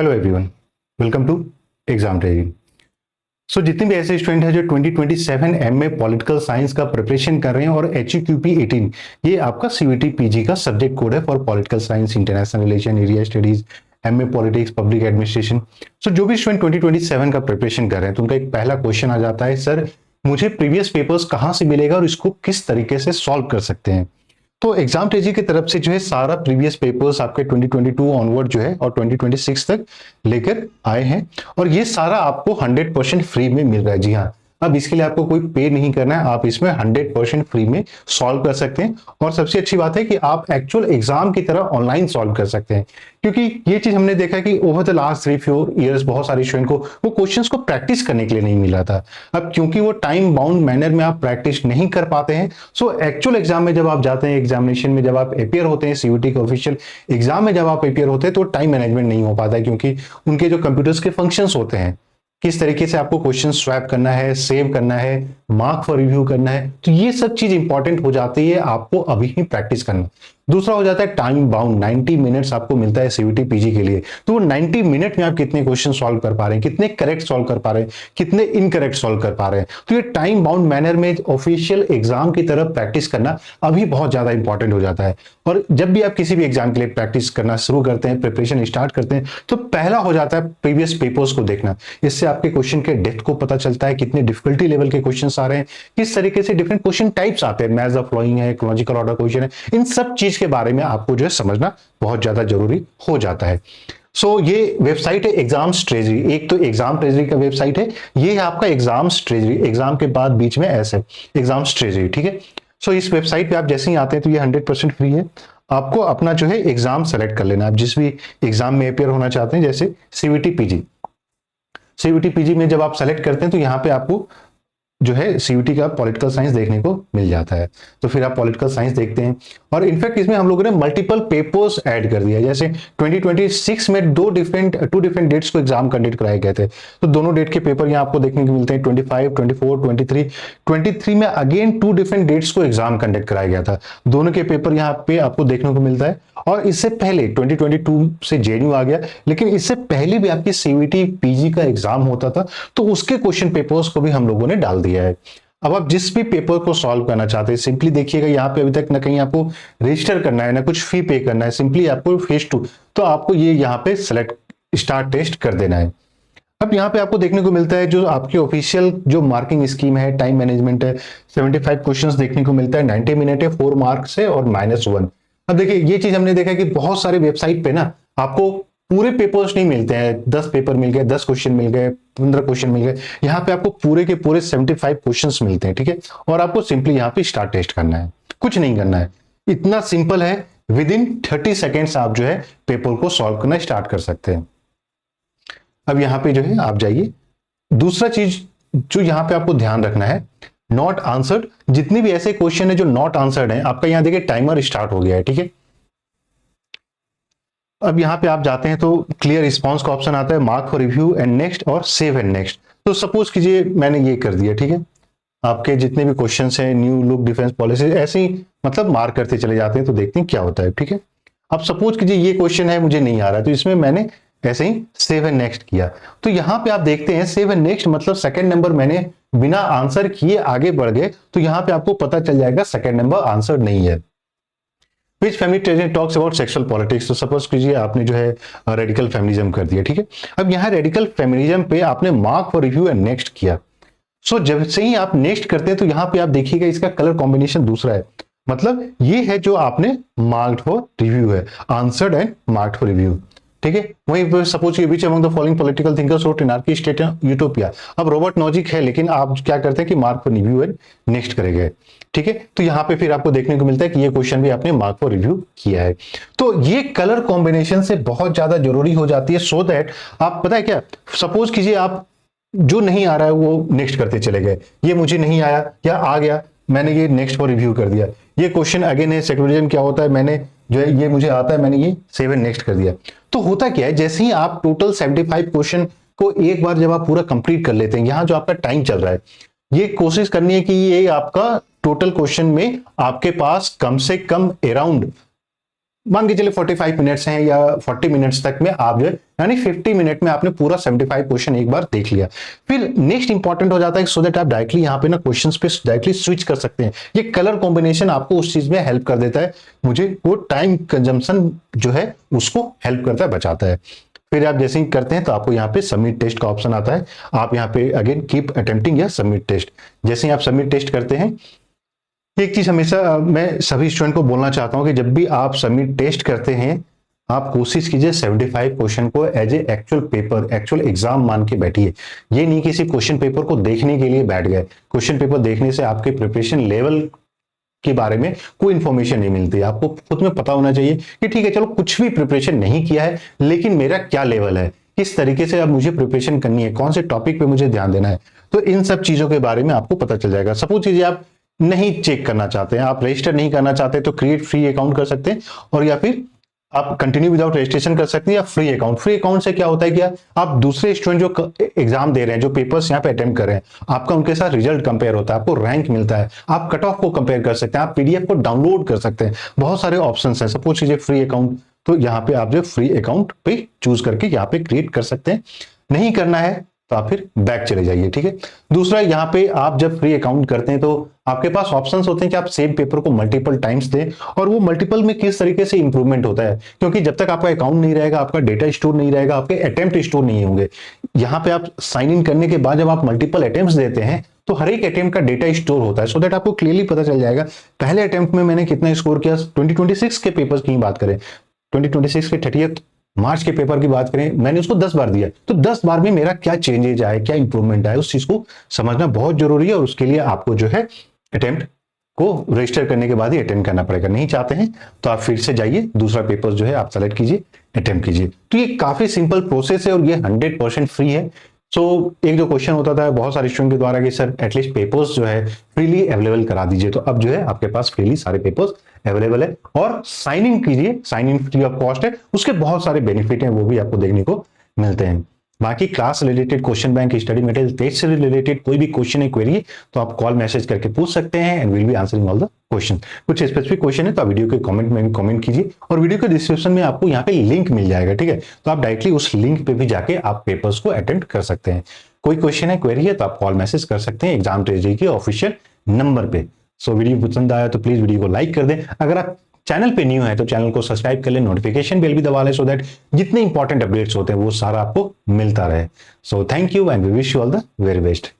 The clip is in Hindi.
Hello everyone, welcome to exam diary. जितने भी ऐसे स्टूडेंट हैं जो 2027 एमए पॉलिटिकल साइंस का प्रिपरेशन कर रहे हैं और HQP 18 ये आपका CVT PG का सब्जेक्ट कोड है for political science, international relation, area studies, MA politics, public administration. जो भी स्टूडेंट 2027 का प्रिपरेशन कर रहे हैं तो उनका एक पहला क्वेश्चन आ जाता है, सर मुझे प्रीवियस पेपर्स कहाँ से मिलेगा और इसको किस तरीके से सॉल्व कर सकते हैं। तो एग्जाम टेजी की तरफ से जो है सारा प्रीवियस पेपर्स आपके 2022 ऑनवर्ड जो है और 2026 तक लेकर आए हैं और ये सारा आपको 100% फ्री में मिल रहा है। जी हाँ, अब इसके लिए आपको कोई पे नहीं करना है, आप इसमें 100% फ्री में सॉल्व कर सकते हैं। और सबसे अच्छी बात है कि आप एक्चुअल एग्जाम की तरह ऑनलाइन सॉल्व कर सकते हैं, क्योंकि ये चीज हमने देखा कि ओवर द लास्ट 3-4 इयर्स बहुत सारे स्टूडेंट को वो क्वेश्चंस को प्रैक्टिस करने के लिए नहीं मिला था। अब क्योंकि वो टाइम बाउंड मैनर में आप प्रैक्टिस नहीं कर पाते हैं, सो एक्चुअल एग्जाम में जब आप जाते हैं, एग्जामिनेशन में जब आप अपियर होते हैं, CVT के ऑफिशियल एग्जाम में जब आप अपियर होते हैं तो टाइम मैनेजमेंट नहीं हो पाता है, क्योंकि उनके जो कंप्यूटर्स के फंक्शंस होते हैं, किस तरीके से आपको क्वेश्चन स्वैप करना है, सेव करना है, मार्क फॉर रिव्यू करना है, तो ये सब चीज इंपॉर्टेंट हो जाती है आपको अभी ही प्रैक्टिस करना। दूसरा हो जाता है टाइम बाउंड, 90 मिनट्स आपको मिलता है CVT PG के लिए। तो 90 मिनट में आप कितने क्वेश्चन सॉल्व कर पा रहे हैं, कितने करेक्ट सॉल्व कर पा रहे हैं, कितने इनकरेक्ट सॉल्व कर पा रहे हैं। तो ये टाइम बाउंड मैनर में ऑफिशियल एग्जाम की तरफ प्रैक्टिस करना अभी बहुत ज्यादा इंपॉर्टेंट हो जाता है। और जब भी आप किसी भी एग्जाम के लिए प्रैक्टिस करना शुरू करते हैं, प्रिपरेशन स्टार्ट करते हैं, तो पहला हो जाता है प्रीवियस पेपर्स को देखना। इससे आपके क्वेश्चन के डेप्थ को पता चलता है, कितने डिफिकल्टी लेवल के क्वेश्चंस आ रहे हैं, किस तरीके से डिफरेंट क्वेश्चन टाइप्स आते हैं, मैथ्स ऑफ फ्लोइंग है, लॉजिकल ऑर्डर क्वेश्चन है, इन सब चीज के बारे में आपको जो है समझना बहुत ज्यादा जरूरी हो जाता है। ये वेबसाइट है एग्जाम्स ट्रेजरी। एक तो एग्जाम ट्रेजरी का वेबसाइट है, ये है आपका एग्जाम्स ट्रेजरी, एग्जाम के बाद बीच में एस है, एग्जाम्स ट्रेजरी, ठीक है। इस वेबसाइट पे आप जैसे ही आते हैं तो ये 100% फ्री है। आपको अपना जो है एग्जाम सेलेक्ट कर लेना, आप जिस भी एग्जाम में अपियर होना चाहते हैं, जैसे CVT PG में जब आप सेलेक्ट करते हैं तो यहाँ पे आपको जो है CVT का पॉलिटिकल साइंस देखने को मिल जाता है। तो फिर आप पॉलिटिकल साइंस देखते हैं और इनफैक्ट इसमें हम लोगों ने मल्टीपल पेपर्स ऐड कर दिया। जैसे 2026 में टू डिफरेंट डेट्स को एग्जाम कंडक्ट कराए गए थे, तो दोनों डेट के पेपर यहाँ आपको देखने को मिलते हैं। 25, 24, 23 में अगेन 2 डिफरेंट डेट्स को एग्जाम कंडक्ट कराया गया था, दोनों के पेपर यहाँ पे आपको देखने को मिलता है। और इससे पहले 2022 से JNU आ गया, लेकिन इससे पहले भी आपकी CVT PG का एग्जाम होता था, तो उसके क्वेश्चन पेपर्स को भी हम लोगों ने डाल दिया है। अब आप जिस भी पेपर को सॉल्व करना चाहते हैं, सिंपली देखिएगा यहाँ पे अभी तक ना कहीं आपको रजिस्टर करना है, ना कुछ फी पे करना है, सिंपली आपको फेज 2, तो आपको ये यहाँ पे सेलेक्ट स्टार्ट टेस्ट कर देना है। अब यहाँ पे आपको देखने को मिलता है जो आपकी ऑफिशियल जो मार्किंग स्कीम है, टाइम मैनेजमेंट है, 75 क्वेश्चंस देखने को मिलता है, 90 मिनट है, 4 मार्क्स है और -1। अब देखिए ये चीज हमने देखा कि बहुत सारे वेबसाइट पे ना आपको पूरे पेपर्स नहीं मिलते हैं, 10 पेपर मिल गए, 10 क्वेश्चन मिल गए, 15 क्वेश्चन मिल गए। यहाँ पे आपको पूरे के पूरे 75 क्वेश्चंस मिलते हैं, ठीक है। और आपको सिंपली यहाँ पे स्टार्ट टेस्ट करना है, कुछ नहीं करना है, इतना सिंपल है। विद इन 30 सेकेंड्स आप जो है पेपर को सॉल्व करना स्टार्ट कर सकते हैं। अब यहाँ पे जो है आप जाइए, दूसरा चीज जो यहाँ पे आपको ध्यान रखना है, नॉट आंसर्ड। जितने भी ऐसे क्वेश्चन है जो नॉट आंसर्ड है, आपका यहाँ देखिए टाइमर स्टार्ट हो गया है, ठीक है। अब यहाँ पे आप जाते हैं तो क्लियर रिस्पॉन्स का ऑप्शन आता है, mark for review and next और सेव एंड नेक्स्ट। तो सपोज कीजिए मैंने ये कर दिया, ठीक है। आपके जितने भी क्वेश्चंस हैं, न्यू लुक, डिफेंस पॉलिसी, ऐसे ही मतलब मार्क करते चले जाते हैं, तो देखते हैं क्या होता है, ठीक है। अब सपोज कीजिए ये क्वेश्चन है, मुझे नहीं आ रहा है, तो इसमें मैंने ऐसे ही सेव एंड नेक्स्ट किया। तो यहाँ पे आप देखते हैं सेव एंड नेक्स्ट मतलब सेकंड नंबर मैंने बिना आंसर किए आगे बढ़ गए, तो यहाँ पे आपको पता चल जाएगा सेकंड नंबर आंसर नहीं है। Which family tradition talks about sexual politics? तो सपोज कीजिए आपने जो है रेडिकल फेमिनिज्म कर दिया, ठीक है। अब यहाँ रेडिकल फेमिनिज्म पे आपने mark for review and next किया। जब से ही आप नेक्स्ट करते हैं तो यहाँ पे आप देखिएगा इसका कलर कॉम्बिनेशन दूसरा है, मतलब ये है जो आपने मार्क्ड फॉर रिव्यू है, answered and marked for review, ठीक है। वहीं सपोज कि बीच among the following political thinkers wrote anarchy state and utopia. अब रॉबर्ट नॉजिक है, लेकिन आप क्या करते हैं कि mark for review and next करेंगे, ठीक है। तो यहाँ पे फिर आपको देखने को मिलता है कि ये क्वेश्चन भी आपने मार्क फॉर रिव्यू किया है। तो ये कलर कॉम्बिनेशन से बहुत ज्यादा जरूरी हो जाती है, सो दैट आप पता है क्या, सपोज कीजिए आप जो नहीं आ रहा है वो नेक्स्ट करते चले गए, ये मुझे नहीं आया या आ गया, मैंने ये नेक्स्ट फॉर रिव्यू कर दिया। ये क्वेश्चन अगेन है सेक्युलरिज्म क्या होता है, मैंने जो है ये मुझे आता है, मैंने ये सेव एंड नेक्स्ट कर दिया। तो होता क्या है, जैसे ही आप टोटल 75 क्वेश्चन को एक बार जब आप पूरा कंप्लीट कर लेते हैं, यहाँ जो आपका टाइम चल रहा है, ये कोशिश करनी है कि ये आपका टोटल क्वेश्चन में आपके पास कम से कम अराउंड मान के चलिए 45 मिनट्स हैं या 40 मिनट्स तक में आप जो है यानी 50 मिनट में आपने पूरा 75 क्वेश्चन एक बार देख लिया। फिर नेक्स्ट इंपॉर्टेंट हो जाता है सो दैट आप डायरेक्टली यहाँ पे ना क्वेश्चंस पे डायरेक्टली स्विच कर सकते हैं। ये कलर कॉम्बिनेशन आपको उस चीज में हेल्प कर देता है, मुझे वो टाइम कंजम्पशन जो है उसको हेल्प करता है, बचाता है। फिर आप जैसे ही करते हैं तो आपको यहाँ पे सबमिट टेस्ट का ऑप्शन आता है। आप यहाँ पे अगेन कीप अटेम्प्टिंग या सबमिट टेस्ट, जैसे ही आप सबमिट टेस्ट करते हैं, एक चीज हमेशा मैं सभी स्टूडेंट को बोलना चाहता हूं कि जब भी आप सबमिट टेस्ट करते हैं आप कोशिश कीजिए 75 क्वेश्चन को as a actual paper, actual exam मान के बैठिए। ये नहीं किसी क्वेश्चन पेपर को देखने के लिए बैठ गए। क्वेश्चन पेपर देखने से आपके प्रिपरेशन लेवल के बारे में कोई इंफॉर्मेशन नहीं मिलती। आपको खुद में पता होना चाहिए कि ठीक है चलो कुछ भी प्रिपरेशन नहीं किया है लेकिन मेरा क्या लेवल है, किस तरीके से अब मुझे प्रिपरेशन करनी है, कौन से टॉपिक पे मुझे ध्यान देना है। तो इन सब चीजों के बारे में आपको पता चल जाएगा। सपोज कीजिए आप नहीं चेक करना चाहते हैं, आप रजिस्टर नहीं करना चाहते तो क्रिएट फ्री अकाउंट कर सकते हैं, और या फिर आप कंटिन्यू विदाउट रजिस्ट्रेशन कर सकते हैं या फ्री अकाउंट। फ्री अकाउंट से क्या होता है कि आप दूसरे स्टूडेंट जो एग्जाम दे रहे हैं, जो पेपर्स यहाँ पे अटेम्प्ट कर रहे हैं, आपका उनके साथ रिजल्ट कंपेयर होता है, आपको रैंक मिलता है, आप कट ऑफ को कंपेयर कर सकते हैं, आप पीडीएफ को डाउनलोड कर सकते हैं। बहुत सारे ऑप्शन है। सपोज कीजिए फ्री अकाउंट, तो यहाँ पे आप जो फ्री अकाउंट पे चूज करके यहाँ पे क्रिएट कर सकते हैं। नहीं करना है तो आप फिर बैक चले जाइए, ठीक है। दूसरा, यहाँ पे आप जब फ्री अकाउंट करते हैं तो आपके पास ऑप्शंस होते हैं कि आप सेम पेपर को मल्टीपल टाइम्स दें, और वो मल्टीपल में किस तरीके से इंप्रूवमेंट होता है, क्योंकि जब तक आपका अकाउंट नहीं रहेगा, आपका डेटा स्टोर नहीं रहेगा, आपके अटेम्प्ट स्टोर नहीं होंगे। यहाँ पे आप साइन इन करने के बाद जब आप मल्टीपल अटेम्प्ट देते हैं तो हर एक अटेम्प्ट का डेटा स्टोर होता है, सो दैट आपको क्लियरली पता चल जाएगा पहले अटेम्प्ट में मैंने कितना स्कोर किया। 2026 के पेपर की बात करें, 2026 के 30 मार्च के पेपर की बात करें, मैंने उसको 10 बार दिया, तो 10 बार में मेरा क्या चेंजेज आए, क्या इंप्रूवमेंट आए, उस चीज को समझना बहुत जरूरी है। और उसके लिए आपको जो है अटेम्प्ट को रजिस्टर करने के बाद ही अटेम्प्ट करना पड़ेगा। नहीं चाहते हैं तो आप फिर से जाइए, दूसरा पेपर जो है आप सेलेक्ट कीजिए, अटेम्प्ट कीजिए। तो ये काफी सिंपल प्रोसेस है और ये 100% फ्री है। सो एक जो क्वेश्चन होता था बहुत सारे स्टूडेंट के द्वारा कि सर एटलीस्ट पेपर्स जो है फ्रीली अवेलेबल करा दीजिए, तो अब जो है आपके पास फ्रीली सारे पेपर्स अवेलेबल है। और साइन इन कीजिए, sign in free of cost है, उसके बहुत सारे बेनिफिट हैं, वो भी आपको देखने को मिलते हैं। बाकी class related, question bank, study material, test से रिलेटेड कोई भी क्वेश्चन है, क्वेरी, तो आप कॉल मैसेज करके पूछ सकते हैं and will be answering all the question. कुछ स्पेसिफिक क्वेश्चन है तो आप वीडियो के कमेंट में भी कमेंट कीजिए, और वीडियो के डिस्क्रिप्शन में आपको यहाँ पे लिंक मिल जाएगा, ठीक है। तो आप डायरेक्टली उस लिंक पे भी जाके आप पेपर्स को अटेम्प्ट कर सकते हैं। कोई क्वेश्चन है, क्वेरी है, तो आप कॉल मैसेज कर सकते हैं एग्जाम ट्रेजरी के ऑफिशियल नंबर पे। सो वीडियो पसंद आया तो प्लीज वीडियो को लाइक कर दें। अगर आप चैनल पे न्यू है तो चैनल को सब्सक्राइब कर लें, नोटिफिकेशन बेल भी दबा लें, सो दैट जितने इंपॉर्टेंट अपडेट्स होते हैं वो सारा आपको मिलता रहे। So thank you and we wish you all the very best.